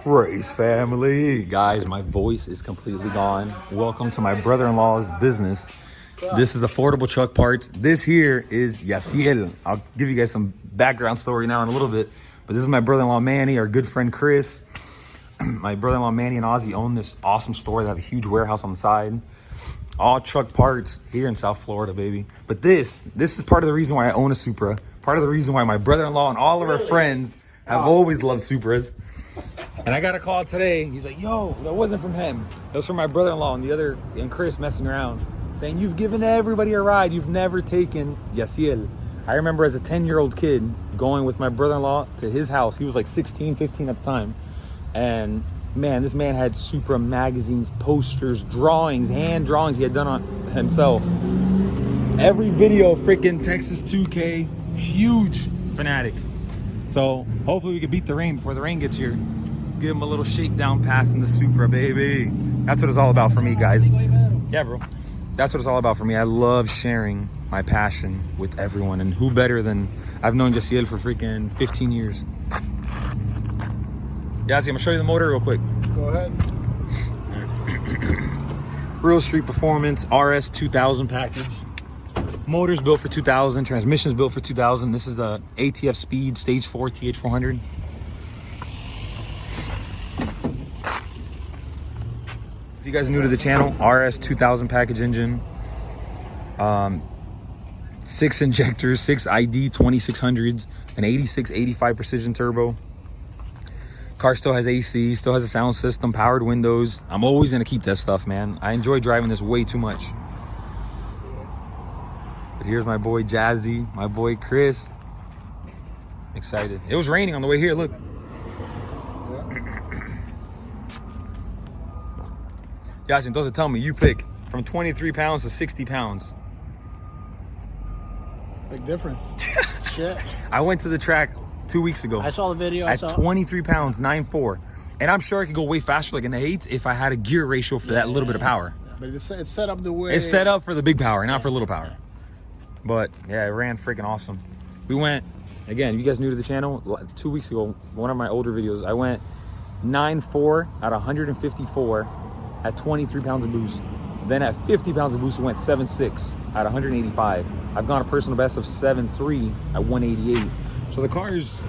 Race family. Guys, my voice is completely gone. Welcome to my brother-in-law's business. This is Affordable Truck Parts. This here is Yaciel. I'll give you guys some background story now in a little bit. But this is my brother-in-law Manny, our good friend Chris. My brother-in-law Manny and Ozzy own this awesome store. They have a huge warehouse on the side. All truck parts here in South Florida, baby. But this is part of the reason why I own a Supra. Part of the reason why my brother-in-law and all of our friends have always loved Supras. And I got a call today. He's like, yo, that wasn't from him. It was from my brother-in-law and Chris messing around, saying, you've given everybody a ride. You've never taken Yaciel. I remember as a 10-year-old kid going with my brother-in-law to his house. He was like 16, 15 at the time. And man, this man had Supra magazines, posters, drawings, hand drawings he had done on himself. Every video, freaking Texas 2K, huge fanatic. So hopefully we can beat the rain before the rain gets here. Give him a little shakedown pass in the Supra, baby. That's what it's all about for me, guys. Yeah, bro. That's what it's all about for me. I love sharing my passion with everyone. And who better than, I've known Yaciel for freaking 15 years. Yazi, I'm gonna show you the motor real quick. Go ahead. Real Street Performance RS 2000 package. Motor's built for 2000, transmission's built for 2000. This is a ATF Speed Stage 4 TH400. If you guys are new to the channel, RS 2000 package engine. 6 injectors, 6 ID 2600s, an 86-85 precision turbo. Car still has AC, still has a sound system, powered windows. I'm always gonna keep that stuff, man. I enjoy driving this way too much. But here's my boy Jazzy, my boy Chris. Excited. It was raining on the way here, look. Jazzy, entonces tell me, you pick from 23 pounds to 60 pounds. Big difference. Shit. I went to the track 2 weeks ago. I saw the video. At 23 pounds, 9.4. And I'm sure I could go way faster, like in the 8s, if I had a gear ratio for that little bit of power. But it's set up the way... It's set up for the big power, not for little power. But yeah, it ran freaking awesome. We went, again, if you guys new to the channel, 2 weeks ago, one of my older videos, I went 9.4 at 154 at 23 pounds of boost. Then at 50 pounds of boost, we went 7.6 at 185. I've gone a personal best of 7.3 at 188. So the car is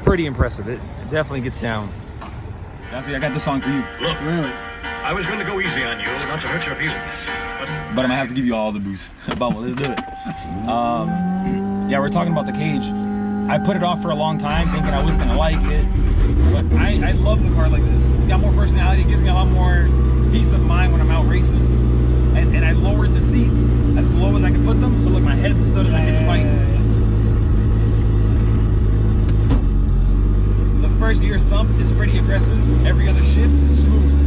pretty impressive. It definitely gets down. Nancy, I got this song for you. Look, Really? I was going to go easy on you, not to hurt your feelings. But I'm gonna have to give you all the boost. Bubble, let's do it. Yeah, we're talking about the cage. I put it off for a long time thinking I wasn't gonna like it. But I love the car like this. It's got more personality, it gives me a lot more peace of mind when I'm out racing. And I lowered the seats as low as I could put them. So look, my head stood as I hit the bike. The first gear thump is pretty aggressive. Every other shift is smooth.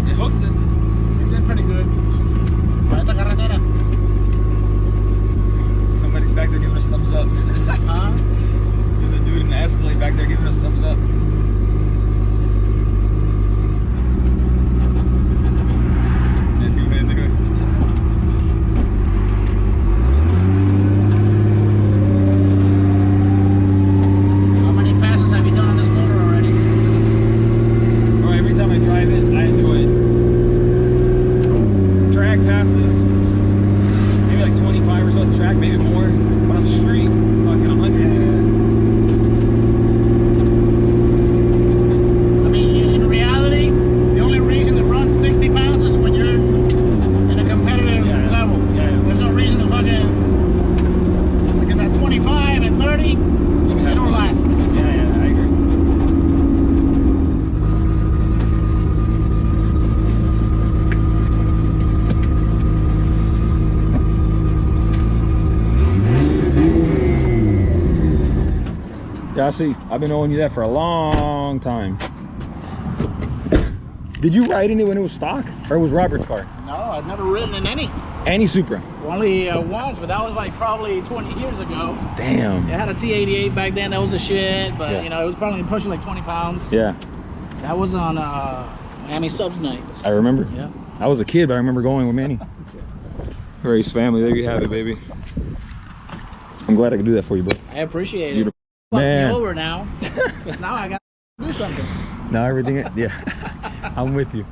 It hooked it. It did pretty good. Para esta carretera. Somebody's back there giving us thumbs up. Huh? There's a dude in the Escalade back there giving us thumbs up. How many passes have you done on this motor already? Or every time I drive it, I enjoy it. Track passes, maybe like 25 or so at the track, maybe more. But on the street, fucking 100. I mean, in reality, the only reason to run 60 pounds is when you're in a competitive Yeah. level. Yeah. There's no reason to fucking, because at 25 and 30, they don't last. Yeah, I agree. Yeah, I see. I've been owing you that for a long time. Did you ride in it when it was stock? Or it was Robert's car? No, I've never ridden in any. Supra. Only once, but that was like probably 20 years ago. Damn. It had a T88 back then. That was a shit, but Yeah. you know, it was probably pushing like 20 pounds. Yeah, That was on Miami Subs nights. I remember. Yeah. I was a kid, but I remember going with Manny. Race family, there you have it, baby. I'm glad I could do that for you, bro. I appreciate You're it. the Fuck man. me over now, because now I got to do something. Now everything, yeah, I'm with you.